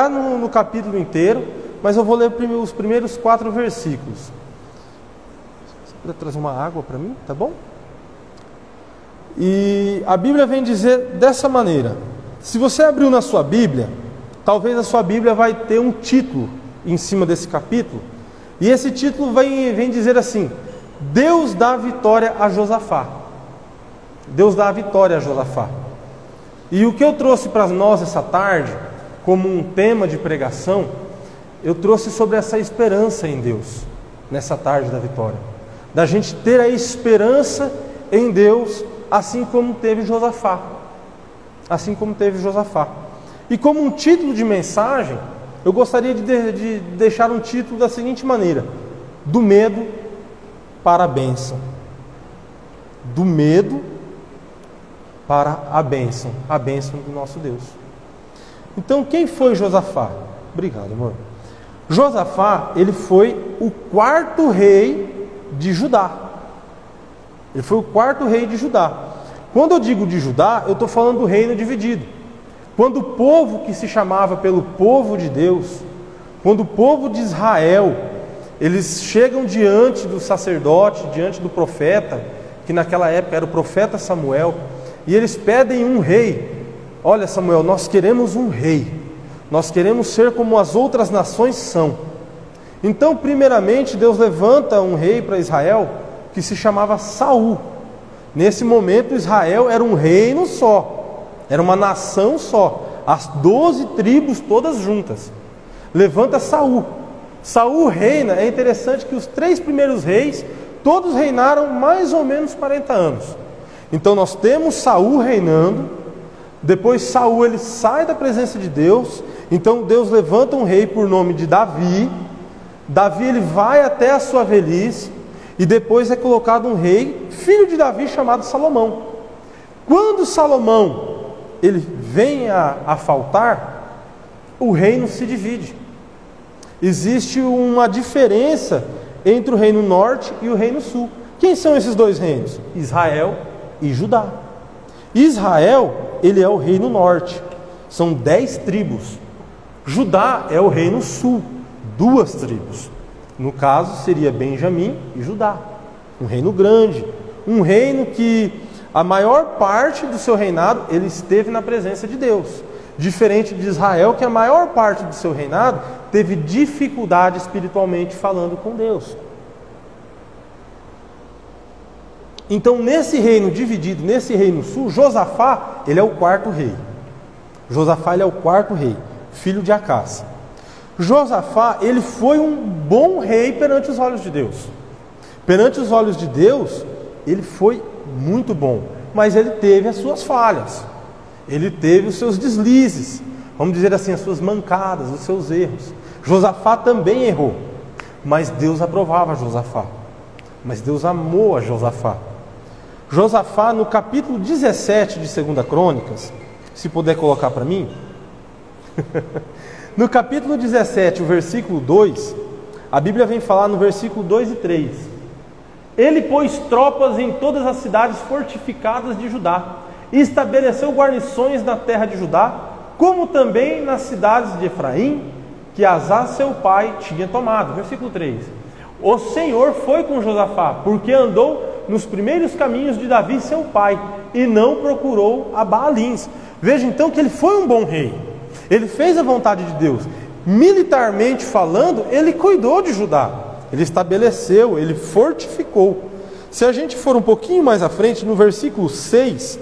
no capítulo inteiro, mas eu vou ler os primeiros 4 versículos. Você pode trazer uma água para mim, tá bom? E a Bíblia vem dizer dessa maneira. Se você abriu na sua Bíblia, talvez a sua Bíblia vai ter um título em cima desse capítulo, e esse título vem dizer assim: Deus dá vitória a Josafá. Deus dá a vitória a Josafá. E o que eu trouxe para nós essa tarde, como um tema de pregação, eu trouxe sobre essa esperança em Deus, nessa tarde da vitória. Da gente ter a esperança em Deus, assim como teve Josafá. Assim como teve Josafá. E como um título de mensagem, eu gostaria de deixar um título da seguinte maneira: do medo para a bênção. Do medo para a bênção do nosso Deus. Então, quem foi Josafá? Obrigado, amor. Josafá, ele foi o 4º rei de Judá. Ele foi o 4º rei de Judá. Quando eu digo de Judá, eu estou falando do reino dividido. Quando o povo que se chamava pelo povo de Deus, quando o povo de Israel, eles chegam diante do sacerdote, diante do profeta, que naquela época era o profeta Samuel, e eles pedem um rei. Olha, Samuel, nós queremos um rei. Nós queremos ser como as outras nações são. Então, primeiramente, Deus levanta um rei para Israel, que se chamava Saul. Nesse momento, Israel era um reino só, era uma nação só, as 12 tribos todas juntas. Levanta Saul. Saul reina. É interessante que os 3 primeiros reis, todos reinaram mais ou menos 40 anos. Então nós temos Saul reinando. Depois Saul, ele sai da presença de Deus. Então Deus levanta um rei por nome de Davi. Davi, ele vai até a sua velhice, e depois é colocado um rei, filho de Davi, chamado Salomão. Quando Salomão ele vem a faltar, o reino se divide. Existe uma diferença entre o reino norte e o reino sul. Quem são esses 2 reinos? Israel e Judá. Israel, ele é o reino norte, são 10 tribos. Judá é o reino sul, 2 tribos. No caso seria Benjamim e Judá. Um reino grande, um reino que a maior parte do seu reinado ele esteve na presença de Deus. Diferente de Israel, que a maior parte do seu reinado teve dificuldade espiritualmente falando com Deus. Então, nesse reino dividido, nesse reino sul, Josafá, ele é o 4º rei. Josafá, ele é o 4º rei, filho de Acás. Josafá, ele foi um bom rei perante os olhos de Deus. Perante os olhos de Deus, ele foi muito bom, mas ele teve as suas falhas. Ele teve os seus deslizes, vamos dizer assim, as suas mancadas, os seus erros. Josafá também errou, mas Deus aprovava Josafá. Mas Deus amou a Josafá. Josafá, no capítulo 17 de 2 Crônicas, se puder colocar para mim. No capítulo 17, o versículo 2, a Bíblia vem falar no versículo 2 e 3. Ele pôs tropas em todas as cidades fortificadas de Judá, e estabeleceu guarnições na terra de Judá, como também nas cidades de Efraim, que Asá seu pai tinha tomado. Versículo 3. O Senhor foi com Josafá, porque andou nos primeiros caminhos de Davi seu pai, e não procurou a Baalins. Veja então que ele foi um bom rei. Ele fez a vontade de Deus. Militarmente falando, ele cuidou de Judá. Ele estabeleceu, ele fortificou. Se a gente for um pouquinho mais à frente, no versículo 6,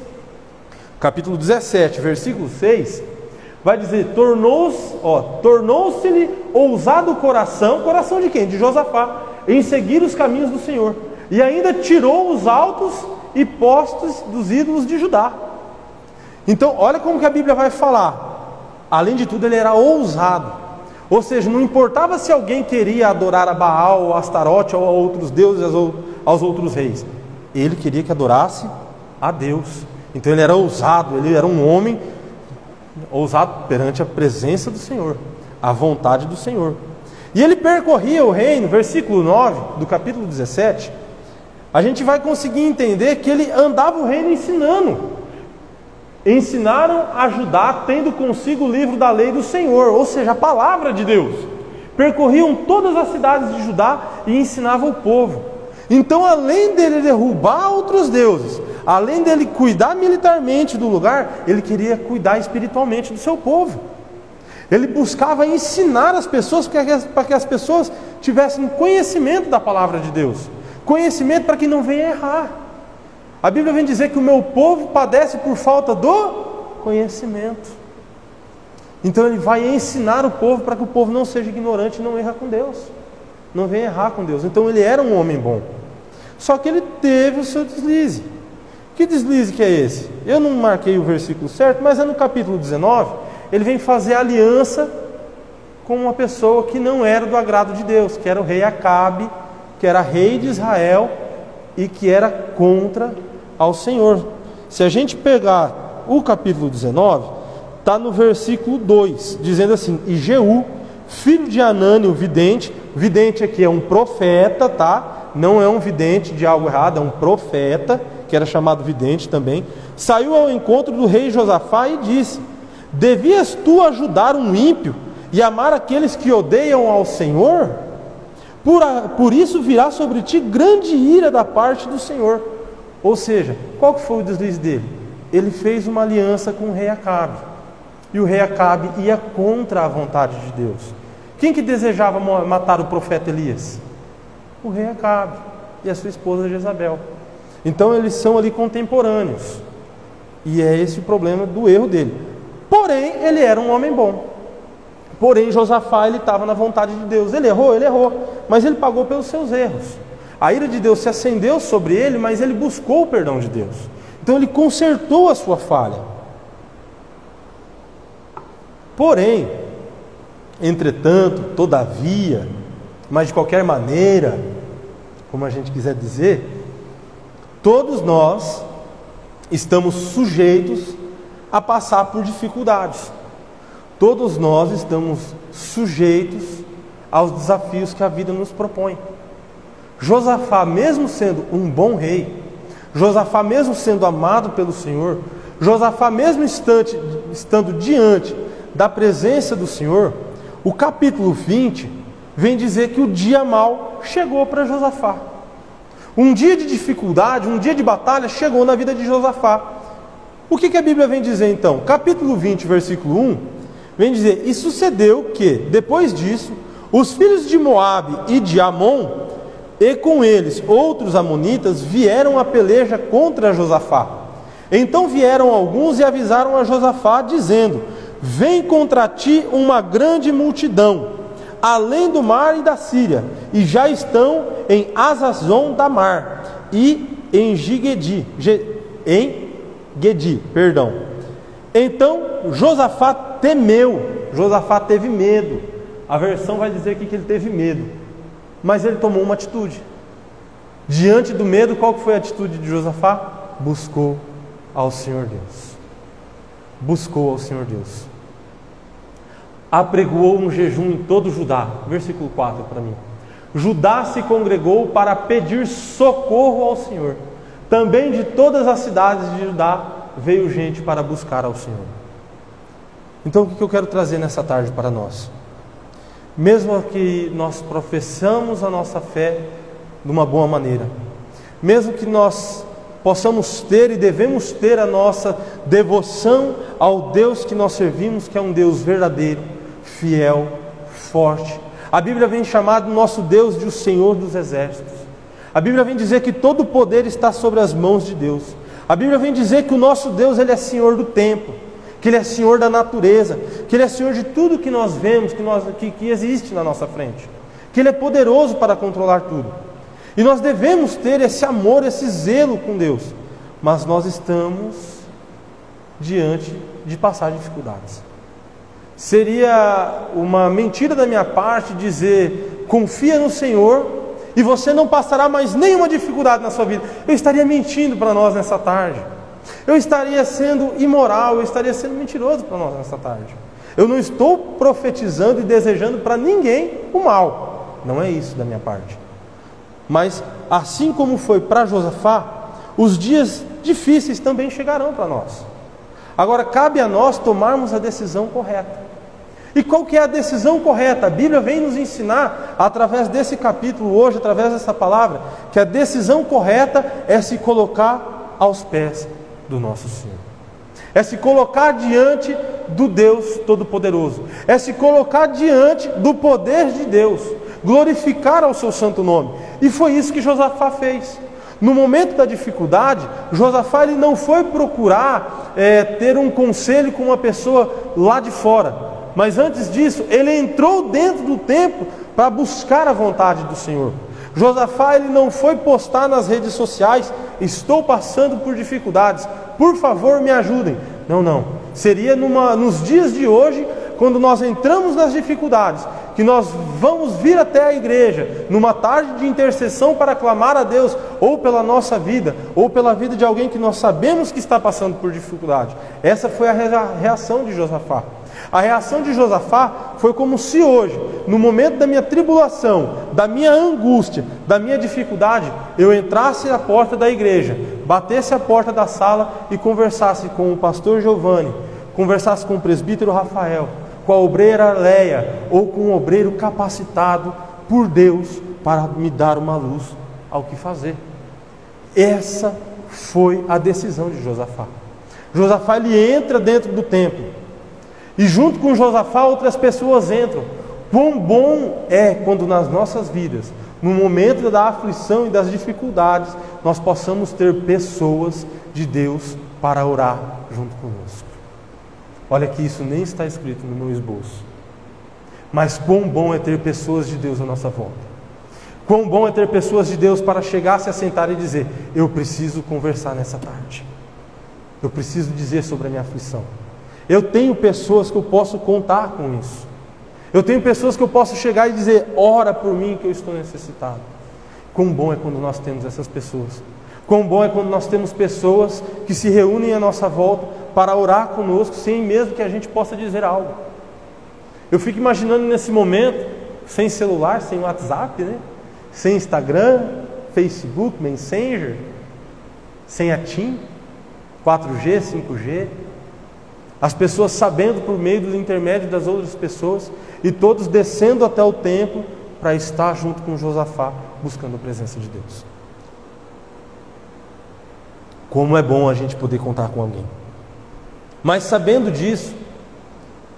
capítulo 17, versículo 6, vai dizer: tornou-se-lhe ousado o coração. Coração de quem? De Josafá, em seguir os caminhos do Senhor. E ainda tirou os altos e postos dos ídolos de Judá. Então, olha como que a Bíblia vai falar. Além de tudo, ele era ousado. Ou seja, não importava se alguém queria adorar a Baal, ou a Astarote, ou a outros deuses, aos outros reis. Ele queria que adorasse a Deus. Então ele era ousado, ele era um homem ousado perante a presença do Senhor, a vontade do Senhor. E ele percorria o reino, versículo 9 do capítulo 17, a gente vai conseguir entender que ele andava o reino ensinando. ensinaram a Judá, tendo consigo o livro da lei do Senhor, ou seja, a palavra de Deus. Percorriam todas as cidades de Judá e ensinavam o povo. Então, além dele derrubar outros deuses, além dele cuidar militarmente do lugar, ele queria cuidar espiritualmente do seu povo. Ele buscava ensinar as pessoas para que as pessoas tivessem conhecimento da palavra de Deus, conhecimento para que não venha errar. A Bíblia vem dizer que o meu povo padece por falta do conhecimento. Então ele vai ensinar o povo para que o povo não seja ignorante e não erra com Deus, não venha errar com Deus. Então ele era um homem bom, só que ele teve o seu deslize. Que deslize que é esse? Eu não marquei o versículo certo, mas é no capítulo 19, ele vem fazer aliança com uma pessoa que não era do agrado de Deus, que era o rei Acabe, que era rei de Israel e que era contra ao Senhor. Se a gente pegar o capítulo 19, está no versículo 2, dizendo assim: e Jeú, filho de Anani, o vidente aqui é um profeta, tá? Não é um vidente de algo errado, é um profeta, que era chamado vidente também, saiu ao encontro do rei Josafá e disse: devias tu ajudar um ímpio e amar aqueles que odeiam ao Senhor? Por isso virá sobre ti grande ira da parte do Senhor. Ou seja, qual que foi o deslize dele? Ele fez uma aliança com o rei Acabe, e o rei Acabe ia contra a vontade de Deus. Quem que desejava matar o profeta Elias? O rei Acabe e a sua esposa Jezabel. Então eles são ali contemporâneos, e é esse o problema do erro dele. Porém, ele era um homem bom. Porém, Josafá, ele estava na vontade de Deus. Ele errou, mas ele pagou pelos seus erros. A ira de Deus se acendeu sobre ele, mas ele buscou o perdão de Deus. Então ele consertou a sua falha. Porém, entretanto, todavia, mas de qualquer maneira, como a gente quiser dizer, todos nós estamos sujeitos a passar por dificuldades. Todos nós estamos sujeitos aos desafios que a vida nos propõe. Josafá, mesmo sendo um bom rei, Josafá mesmo sendo amado pelo Senhor, Josafá mesmo estando diante da presença do Senhor, o capítulo 20 vem dizer que o dia mau chegou para Josafá. Um dia de dificuldade, um dia de batalha chegou na vida de Josafá. O que a Bíblia vem dizer então? Capítulo 20, versículo 1, vem dizer: e sucedeu que, depois disso, os filhos de Moabe e de Amon, e com eles outros amonitas, vieram a peleja contra Josafá. Então vieram alguns e avisaram a Josafá, dizendo: vem contra ti uma grande multidão, além do mar e da Síria, e já estão em Azazon da mar, e em Gedi. Então Josafá temeu, Josafá teve medo. A versão vai dizer aqui que ele teve medo, mas ele tomou uma atitude. Diante do medo, qual foi a atitude de Josafá? Buscou ao Senhor Deus. Buscou ao Senhor Deus. Apregoou um jejum em todo Judá. Versículo 4 para mim. Judá se congregou para pedir socorro ao Senhor. Também de todas as cidades de Judá veio gente para buscar ao Senhor. Então o que eu quero trazer nessa tarde para nós? Mesmo que nós professamos a nossa fé de uma boa maneira, mesmo que nós possamos ter e devemos ter a nossa devoção ao Deus que nós servimos, que é um Deus verdadeiro, fiel, forte. A Bíblia vem chamar do nosso Deus de o Senhor dos Exércitos. A Bíblia vem dizer que todo o poder está sobre as mãos de Deus. A Bíblia vem dizer que o nosso Deus, Ele é Senhor do tempo, que Ele é Senhor da natureza, que Ele é Senhor de tudo que nós vemos, que existe na nossa frente, que Ele é poderoso para controlar tudo. E nós devemos ter esse amor, esse zelo com Deus, mas nós estamos diante de passar dificuldades. Seria uma mentira da minha parte dizer: confia no Senhor e você não passará mais nenhuma dificuldade na sua vida. Eu estaria mentindo para nós nessa tarde. Eu estaria sendo imoral, eu estaria sendo mentiroso para nós nessa tarde. Eu não estou profetizando e desejando para ninguém o mal. Não é isso da minha parte. Mas assim como foi para Josafá, os dias difíceis também chegarão para nós. Agora cabe a nós tomarmos a decisão correta. E qual que é a decisão correta? A Bíblia vem nos ensinar, através desse capítulo hoje, através dessa palavra, que a decisão correta é se colocar aos pés do nosso Senhor. É se colocar diante do Deus Todo-Poderoso. É se colocar diante do poder de Deus. Glorificar ao seu santo nome. E foi isso que Josafá fez. No momento da dificuldade, Josafá ele não foi procurar ter um conselho com uma pessoa lá de fora. Mas antes disso, ele entrou dentro do templo para buscar a vontade do Senhor. Josafá ele não foi postar nas redes sociais: estou passando por dificuldades, por favor me ajudem. Não. Seria nos dias de hoje, quando nós entramos nas dificuldades, que nós vamos vir até a igreja, numa tarde de intercessão para clamar a Deus, ou pela nossa vida, ou pela vida de alguém que nós sabemos que está passando por dificuldade. Essa foi a reação de Josafá. A reação de Josafá foi como se hoje, no momento da minha tribulação, da minha angústia, da minha dificuldade, eu entrasse na porta da igreja, batesse a porta da sala e conversasse com o pastor Giovanni, conversasse com o presbítero Rafael, com a obreira Leia, ou com um obreiro capacitado por Deus para me dar uma luz ao que fazer. Essa foi a decisão de Josafá. Josafá ele entra dentro do templo. E junto com Josafá outras pessoas entram. Quão bom é quando nas nossas vidas, no momento da aflição e das dificuldades, nós possamos ter pessoas de Deus para orar junto conosco. Olha que isso nem está escrito no meu esboço. Mas quão bom é ter pessoas de Deus à nossa volta. Quão bom é ter pessoas de Deus para chegar, se assentar e dizer: eu preciso conversar nessa tarde. Eu preciso dizer sobre a minha aflição. Eu tenho pessoas que eu posso contar com isso. Eu tenho pessoas que eu posso chegar e dizer: ora por mim que eu estou necessitado. Quão bom é quando nós temos essas pessoas. Quão bom é quando nós temos pessoas que se reúnem à nossa volta para orar conosco, sem mesmo que a gente possa dizer algo. Eu fico imaginando nesse momento, sem celular, sem WhatsApp, né? Sem Instagram, Facebook, Messenger, sem a TIM, 4G, 5G, as pessoas sabendo por meio do intermédio das outras pessoas, e todos descendo até o templo para estar junto com Josafá, buscando a presença de Deus. Como é bom a gente poder contar com alguém. Mas sabendo disso,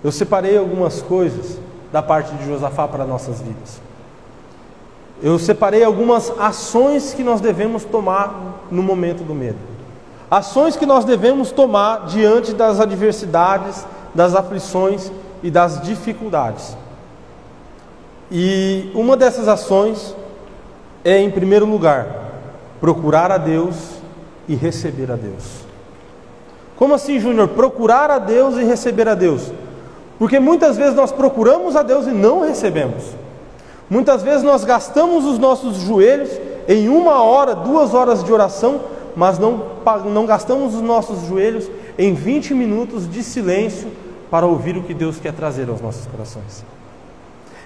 eu separei algumas coisas da parte de Josafá para nossas vidas. Eu separei algumas ações que nós devemos tomar no momento do medo. Ações que nós devemos tomar diante das adversidades, das aflições e das dificuldades. E uma dessas ações é, em primeiro lugar, procurar a Deus e receber a Deus. Como assim, Júnior? Procurar a Deus e receber a Deus? Porque muitas vezes nós procuramos a Deus e não recebemos. Muitas vezes nós gastamos os nossos joelhos em 1 hora, 2 horas de oração, mas não gastamos os nossos joelhos em 20 minutos de silêncio para ouvir o que Deus quer trazer aos nossos corações.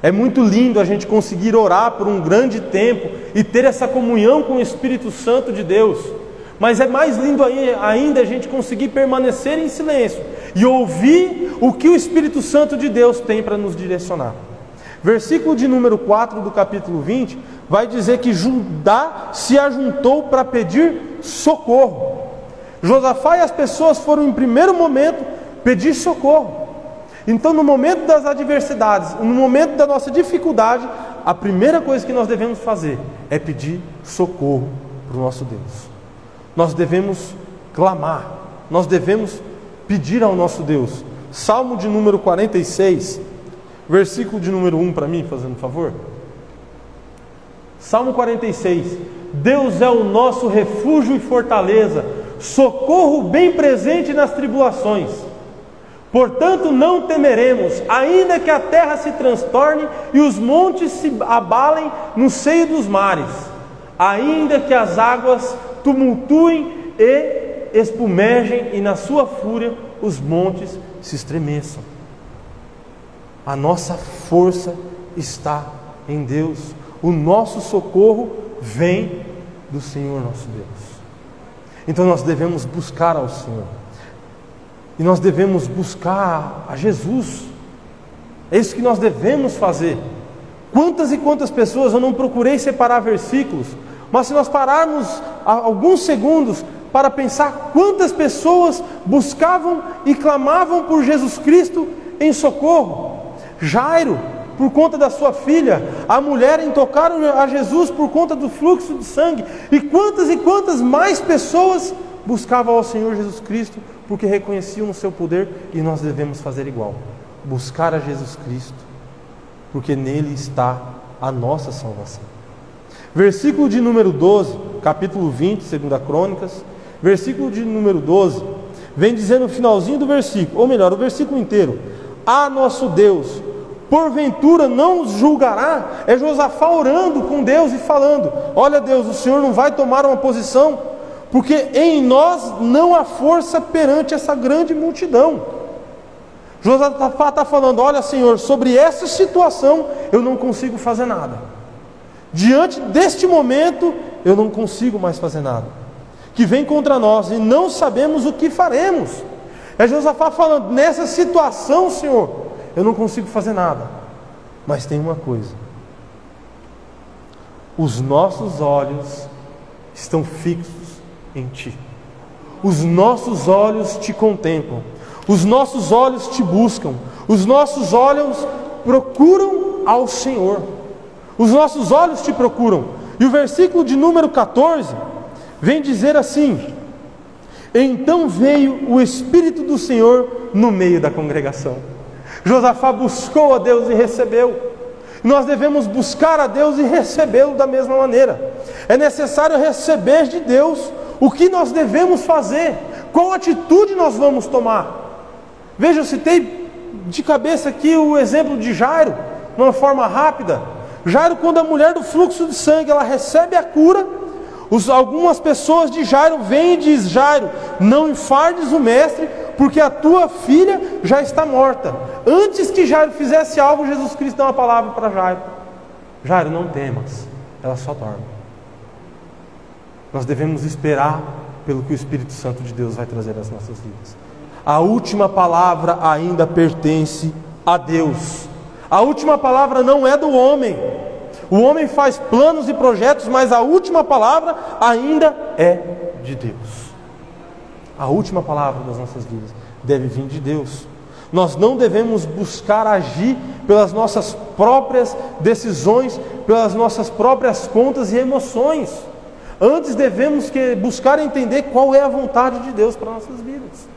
É muito lindo a gente conseguir orar por um grande tempo e ter essa comunhão com o Espírito Santo de Deus. Mas é mais lindo ainda a gente conseguir permanecer em silêncio e ouvir o que o Espírito Santo de Deus tem para nos direcionar. Versículo de número 4 do capítulo 20 vai dizer que Judá se ajuntou para pedir socorro. Josafá e as pessoas foram em primeiro momento pedir socorro. Então no momento das adversidades, no momento da nossa dificuldade, a primeira coisa que nós devemos fazer é pedir socorro para o nosso Deus. Nós devemos clamar, nós devemos pedir ao nosso Deus. Salmo de número 46, versículo de número 1 para mim, fazendo um favor. Salmo 46: Deus é o nosso refúgio e fortaleza, socorro bem presente nas tribulações. Portanto não temeremos, ainda que a terra se transtorne e os montes se abalem no seio dos mares, ainda que as águas tumultuem e espumejem e na sua fúria os montes se estremeçam. A nossa força está em Deus. O nosso socorro vem do Senhor nosso Deus. Então nós devemos buscar ao Senhor. E nós devemos buscar a Jesus. É isso que nós devemos fazer. Quantas e quantas pessoas, eu não procurei separar versículos, mas se nós pararmos alguns segundos para pensar quantas pessoas buscavam e clamavam por Jesus Cristo em socorro. Jairo, por conta da sua filha, a mulher intocaram a Jesus por conta do fluxo de sangue, e quantas mais pessoas buscavam ao Senhor Jesus Cristo, porque reconheciam o seu poder, e nós devemos fazer igual, buscar a Jesus Cristo, porque nele está a nossa salvação. Versículo de número 12, capítulo 20, 2 Crônicas, versículo de número 12, vem dizer no finalzinho do versículo, ou melhor, o versículo inteiro: "Ah, nosso Deus, porventura não os julgará?" É Josafá orando com Deus e falando: olha Deus, o Senhor não vai tomar uma posição, porque em nós não há força perante essa grande multidão. Josafá está falando: olha Senhor, sobre essa situação eu não consigo fazer nada. Diante deste momento eu não consigo mais fazer nada, que vem contra nós, e não sabemos o que faremos. É Josafá falando: nessa situação, Senhor, eu não consigo fazer nada, mas tem uma coisa: os nossos olhos estão fixos em Ti, os nossos olhos Te contemplam, os nossos olhos Te buscam, os nossos olhos procuram ao Senhor, os nossos olhos Te procuram. E o versículo de número 14 vem dizer assim: então veio o Espírito do Senhor no meio da congregação. Josafá buscou a Deus e recebeu. Nós devemos buscar a Deus e recebê-lo da mesma maneira. É necessário receber de Deus o que nós devemos fazer, qual atitude nós vamos tomar. Veja, eu citei de cabeça aqui o exemplo de Jairo, de uma forma rápida. Jairo, quando a mulher do fluxo de sangue, ela recebe a cura, algumas pessoas de Jairo vêm e dizem: Jairo, não enfardes o mestre, porque a tua filha já está morta. Antes que Jairo fizesse algo, Jesus Cristo dá uma palavra para Jairo: Jairo, não temas, ela só dorme. Nós devemos esperar pelo que o Espírito Santo de Deus vai trazer às nossas vidas. A última palavra ainda pertence a Deus. A última palavra não é do homem. O homem faz planos e projetos, mas a última palavra ainda é de Deus. A última palavra das nossas vidas deve vir de Deus. Nós não devemos buscar agir pelas nossas próprias decisões, pelas nossas próprias contas e emoções. Antes devemos buscar entender qual é a vontade de Deus para nossas vidas.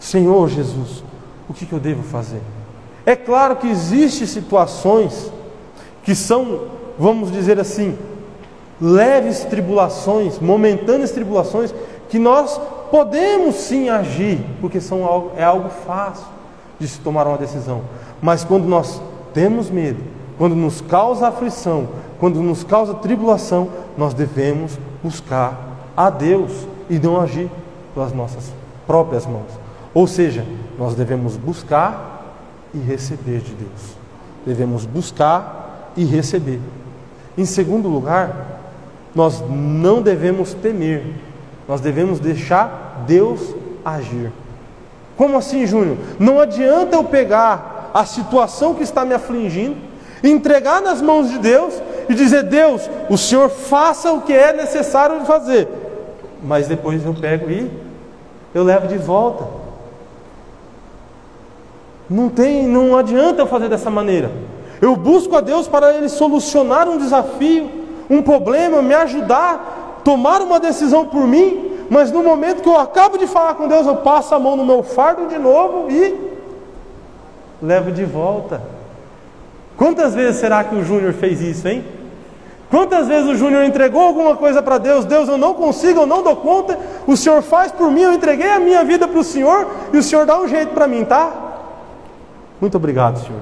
Senhor Jesus, o que eu devo fazer? É claro que existem situações que são, vamos dizer assim, leves tribulações, momentâneas tribulações, que nós podemos sim agir, porque é algo fácil de se tomar uma decisão. Mas quando nós temos medo, quando nos causa aflição, quando nos causa tribulação, nós devemos buscar a Deus e não agir pelas nossas próprias mãos. Ou seja, nós devemos buscar e receber de Deus. Devemos buscar e receber. Em segundo lugar, nós não devemos temer, nós devemos deixar Deus agir. Como assim, Júnior? Não adianta eu pegar a situação que está me afligindo, entregar nas mãos de Deus e dizer: Deus, o Senhor faça o que é necessário fazer, mas depois eu pego e eu levo de volta. Não adianta eu fazer dessa maneira. Eu busco a Deus para Ele solucionar um desafio, um problema, me ajudar, tomar uma decisão por mim, mas no momento que eu acabo de falar com Deus, eu passo a mão no meu fardo de novo e levo de volta. Quantas vezes será que o Júnior fez isso, hein? Quantas vezes o Júnior entregou alguma coisa para Deus? Deus, eu não consigo, eu não dou conta, o Senhor faz por mim, eu entreguei a minha vida para o Senhor, e o Senhor dá um jeito para mim, tá? Muito obrigado, Senhor.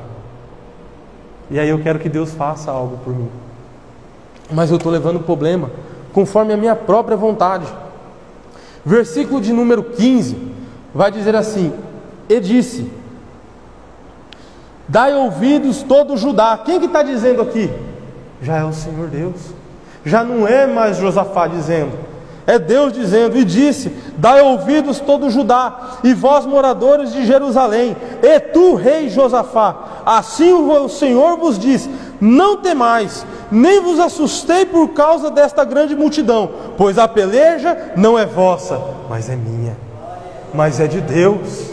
E aí eu quero que Deus faça algo por mim, mas eu estou levando o problema conforme a minha própria vontade. Versículo de número 15 vai dizer assim: e disse: dai ouvidos todo Judá. Quem que está dizendo aqui? Já é o Senhor Deus. Já não é mais Josafá dizendo. É Deus dizendo: e disse: dai ouvidos todo Judá, e vós moradores de Jerusalém, e tu, rei Josafá, assim o Senhor vos diz: não temais, nem vos assustei por causa desta grande multidão, pois a peleja não é vossa, mas é minha, mas é de Deus.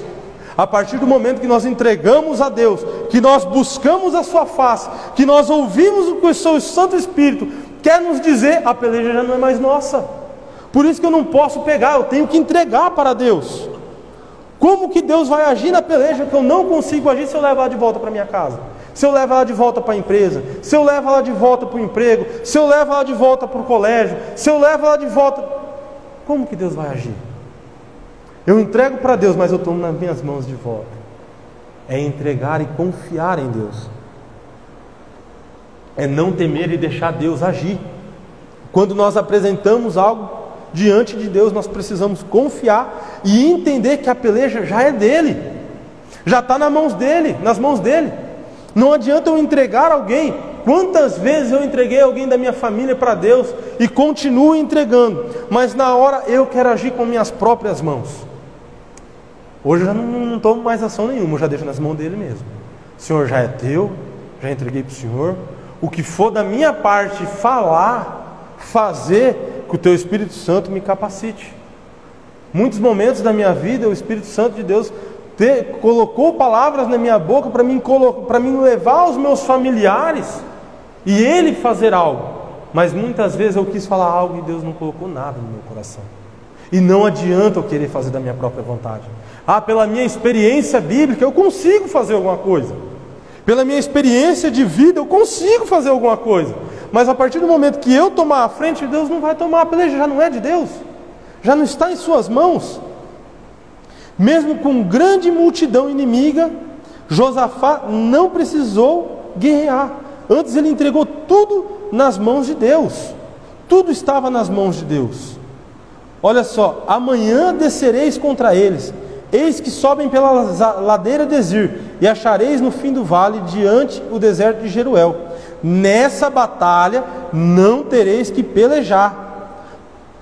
A partir do momento que nós entregamos a Deus, que nós buscamos a sua face, que nós ouvimos o que o seu Santo Espírito quer nos dizer, a peleja já não é mais nossa. Por isso que eu não posso pegar, eu tenho que entregar para Deus. Como que Deus vai agir na peleja que eu não consigo agir se eu levo ela de volta para minha casa? Se eu levo ela de volta para a empresa? Se eu levo ela de volta para o emprego? Se eu levo ela de volta para o colégio? Se eu levo ela de volta... Como que Deus vai agir? Eu entrego para Deus, mas eu tomo nas minhas mãos de volta. É entregar e confiar em Deus. É não temer e deixar Deus agir. Quando nós apresentamos algo diante de Deus, nós precisamos confiar e entender que a peleja já é dele, já está nas mãos dele. Não adianta eu entregar alguém. Quantas vezes eu entreguei alguém da minha família para Deus e continuo entregando, mas na hora eu quero agir com minhas próprias mãos. Hoje eu já não tomo mais ação nenhuma, eu já deixo nas mãos dele mesmo. O Senhor já é teu, já entreguei para o Senhor. O que for da minha parte falar, fazer, que o teu Espírito Santo me capacite. Muitos momentos da minha vida, o Espírito Santo de Deus colocou palavras na minha boca para mim levar aos meus familiares e Ele fazer algo. Mas muitas vezes eu quis falar algo e Deus não colocou nada no meu coração. E não adianta eu querer fazer da minha própria vontade. Pela minha experiência bíblica eu consigo fazer alguma coisa. Pela minha experiência de vida eu consigo fazer alguma coisa. Mas a partir do momento que eu tomar a frente, Deus não vai tomar. A peleja já não é de Deus, já não está em suas mãos. Mesmo com grande multidão inimiga, Josafá não precisou guerrear. Antes ele entregou tudo nas mãos de Deus. Tudo estava nas mãos de Deus. Olha só: amanhã descereis contra eles, eis que sobem pela ladeira de Ezir, e achareis no fim do vale, diante o deserto de Jeruel. Nessa batalha não tereis que pelejar.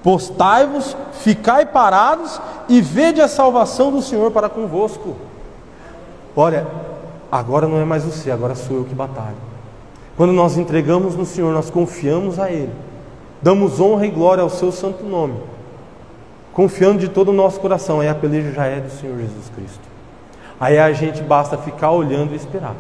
Postai-vos, ficai parados, e vede a salvação do Senhor para convosco. Olha, agora não é mais você, agora sou eu que batalho. Quando nós entregamos no Senhor, nós confiamos a Ele, damos honra e glória ao seu santo nome, confiando de todo o nosso coração. Aí a peleja já é do Senhor Jesus Cristo. Aí a gente basta ficar olhando e esperar.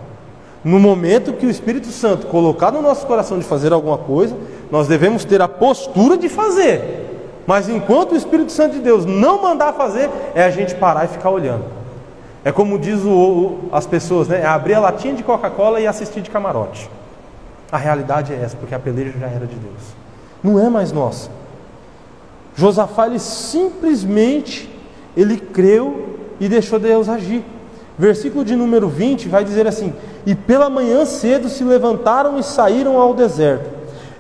No momento que o Espírito Santo colocar no nosso coração de fazer alguma coisa, nós devemos ter a postura de fazer. Mas enquanto o Espírito Santo de Deus não mandar fazer, é a gente parar e ficar olhando. É como diz as pessoas, né? É abrir a latinha de Coca-Cola e assistir de camarote. A realidade é essa, porque a peleja já era de Deus, não é mais nossa. Josafá, ele simplesmente creu e deixou Deus agir. Versículo de número 20 vai dizer assim: e pela manhã cedo se levantaram e saíram ao deserto.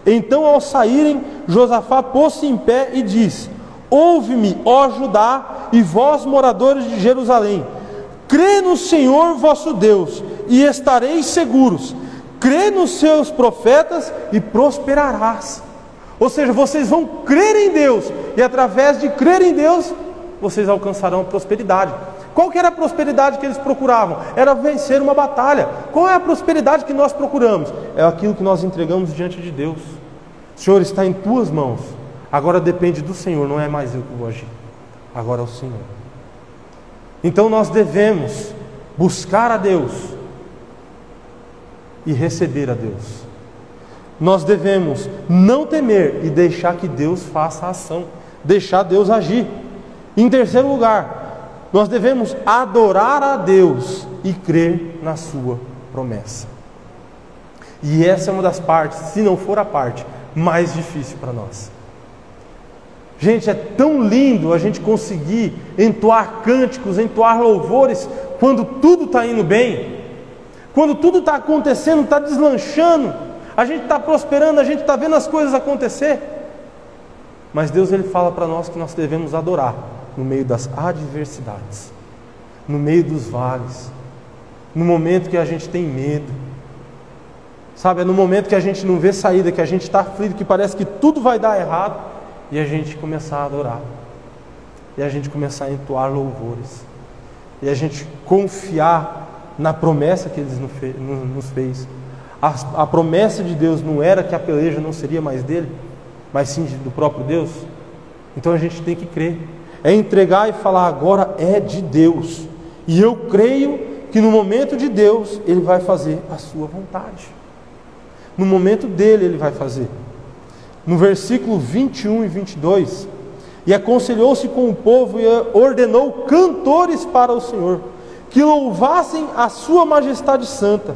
Então, ao saírem, Josafá pôs-se em pé e disse: ouve-me, ó Judá, e vós moradores de Jerusalém, crê no Senhor vosso Deus e estareis seguros, crê nos seus profetas e prosperarás. Ou seja, vocês vão crer em Deus, e através de crer em Deus, vocês alcançarão a prosperidade. Qual que era a prosperidade que eles procuravam? Era vencer uma batalha. Qual é a prosperidade que nós procuramos? É aquilo que nós entregamos diante de Deus. Senhor, está em tuas mãos. Agora depende do Senhor, não é mais eu que vou agir. Agora é o Senhor. Então nós devemos buscar a Deus e receber a Deus. Nós devemos não temer e deixar que Deus faça a ação, deixar Deus agir. Em terceiro lugar, nós devemos adorar a Deus e crer na sua promessa. E essa é uma das partes, se não for a parte mais difícil para nós. Gente, é tão lindo a gente conseguir entoar cânticos, entoar louvores, quando tudo está indo bem, quando tudo está acontecendo, está deslanchando, a gente está prosperando, a gente está vendo as coisas acontecer. Mas Deus, Ele fala para nós que nós devemos adorar no meio das adversidades, no meio dos vales, no momento que a gente tem medo, sabe, é no momento que a gente não vê saída, que a gente está aflito, que parece que tudo vai dar errado. e a gente começar a adorar, e a gente começar a entoar louvores, e a gente confiar na promessa que Ele nos fez. A promessa de Deus não era que a peleja não seria mais dele, mas sim do próprio Deus. Então a gente tem que crer, é entregar e falar: agora é de Deus, e eu creio que no momento de Deus Ele vai fazer a sua vontade, no momento dele Ele vai fazer. No versículo 21 e 22, e aconselhou-se com o povo e ordenou cantores para o Senhor, que louvassem a sua majestade santa,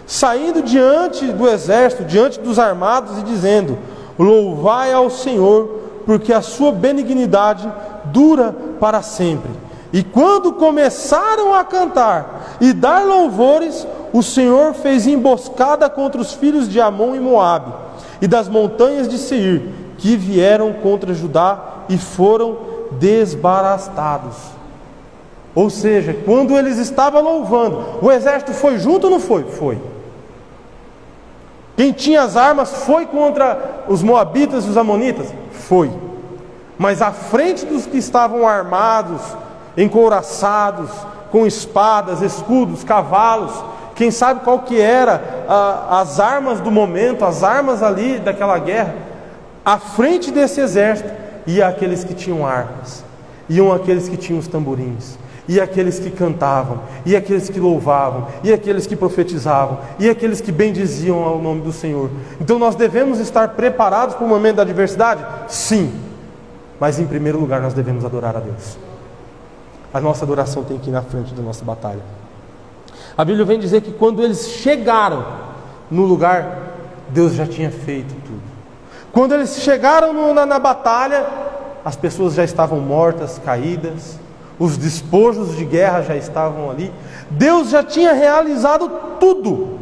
saindo diante do exército, diante dos armados, e dizendo: louvai ao Senhor, porque a sua benignidade dura para sempre. E quando começaram a cantar e dar louvores, o Senhor fez emboscada contra os filhos de Amon e Moabe, e das montanhas de Seir, que vieram contra Judá e foram desbarastados. Ou seja, quando eles estavam louvando, o exército foi junto ou não foi? Foi. Quem tinha as armas foi contra os moabitas e os amonitas? Foi. Mas à frente dos que estavam armados, encouraçados, com espadas, escudos, cavalos, quem sabe qual que era as armas do momento, as armas ali daquela guerra, à frente desse exército, iam aqueles que tinham armas, iam aqueles que tinham os tamborins, e aqueles que cantavam, e aqueles que louvavam, e aqueles que profetizavam, e aqueles que bendiziam ao nome do Senhor. Então nós devemos estar preparados para o momento da adversidade? Sim, mas em primeiro lugar nós devemos adorar a Deus. A nossa adoração tem que ir na frente da nossa batalha. A Bíblia vem dizer que quando eles chegaram no lugar, Deus já tinha feito tudo. Quando eles chegaram na batalha, as pessoas já estavam mortas, caídas, os despojos de guerra já estavam ali. Deus já tinha realizado tudo,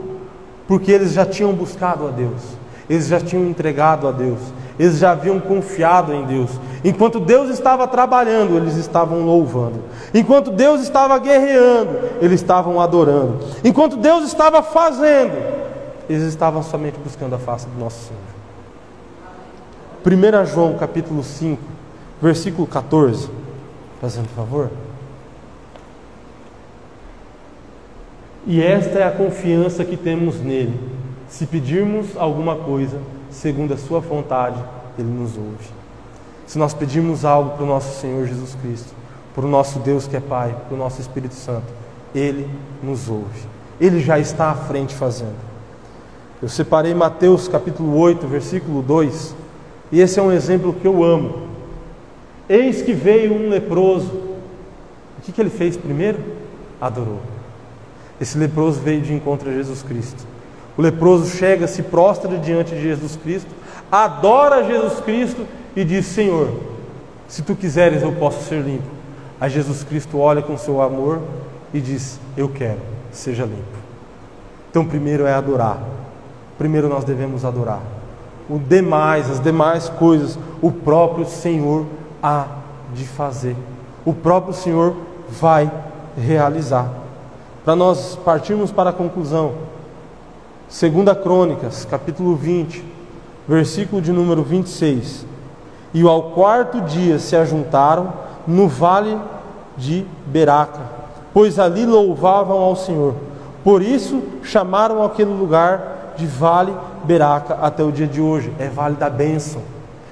porque eles já tinham buscado a Deus, eles já tinham entregado a Deus, eles já haviam confiado em Deus. Enquanto Deus estava trabalhando, eles estavam louvando. Enquanto Deus estava guerreando, eles estavam adorando. Enquanto Deus estava fazendo, eles estavam somente buscando a face do nosso Senhor. 1 João capítulo 5, versículo 14, fazendo favor. E esta é a confiança que temos nele: se pedirmos alguma coisa segundo a sua vontade, Ele nos ouve. Se nós pedirmos algo para o nosso Senhor Jesus Cristo, para o nosso Deus que é Pai, para o nosso Espírito Santo, Ele nos ouve. Ele já está à frente fazendo. Eu separei Mateus capítulo 8, versículo 2, e esse é um exemplo que eu amo. Eis que veio um leproso. O que ele fez primeiro? Adorou. Esse leproso veio de encontro a Jesus Cristo. O leproso chega, se prostra diante de Jesus Cristo, adora Jesus Cristo e diz: Senhor, se tu quiseres eu posso ser limpo. Aí Jesus Cristo olha com seu amor e diz: eu quero, seja limpo. Então primeiro é adorar. Primeiro nós devemos adorar. As demais coisas, o próprio Senhor há de fazer. O próprio Senhor vai realizar. Para nós partirmos para a conclusão, 2 Crônicas, capítulo 20, versículo de número 26. E ao quarto dia se ajuntaram no vale de Beraca, pois ali louvavam ao Senhor. Por isso chamaram aquele lugar de Vale Beraca até o dia de hoje. É Vale da Bênção,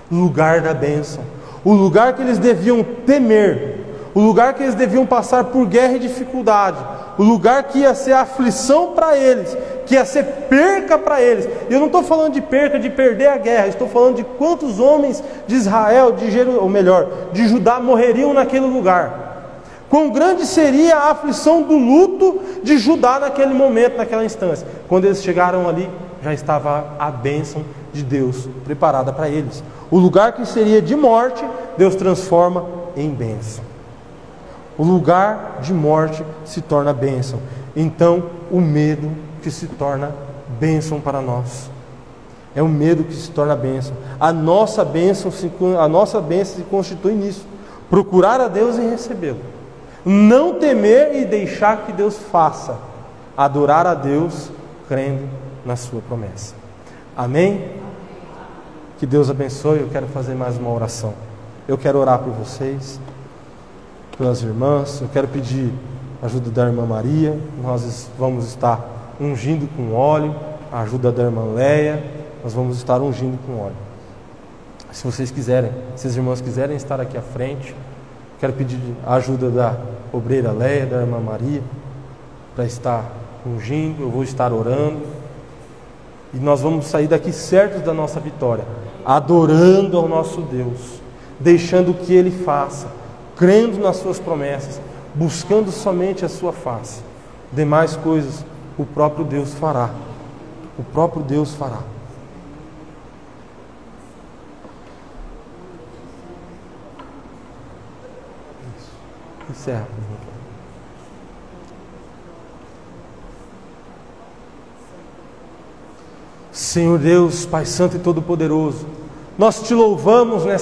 lugar da bênção. O lugar que eles deviam temer, o lugar que eles deviam passar por guerra e dificuldade, o lugar que ia ser aflição para eles, que ia ser perca para eles. E eu não estou falando de perca, de perder a guerra, estou falando de quantos homens de Israel, de Judá morreriam naquele lugar. Quão grande seria a aflição do luto de Judá naquele momento, naquela instância. Quando eles chegaram ali, já estava a bênção de Deus preparada para eles. O lugar que seria de morte, Deus transforma em bênção. O lugar de morte se torna bênção. Então, o medo que se torna bênção para nós. É o medo que se torna bênção. A nossa bênção se constitui nisso. Procurar a Deus e recebê-lo. Não temer e deixar que Deus faça. Adorar a Deus crendo na sua promessa. Amém? Que Deus abençoe. Eu quero fazer mais uma oração. Eu quero orar por vocês, pelas irmãs. Eu quero pedir a ajuda da irmã Maria. Nós vamos estar ungindo com óleo. A ajuda da irmã Leia. Nós vamos estar ungindo com óleo. Se vocês quiserem, se as irmãs quiserem estar aqui à frente, quero pedir a ajuda da obreira Leia, da irmã Maria, para estar ungindo. Eu vou estar orando. E nós vamos sair daqui certos da nossa vitória, adorando ao nosso Deus, deixando que Ele faça, crendo nas suas promessas, buscando somente a sua face. Demais coisas o próprio Deus fará. O próprio Deus fará. Encerra. Senhor Deus, Pai Santo e Todo-Poderoso, nós te louvamos nessa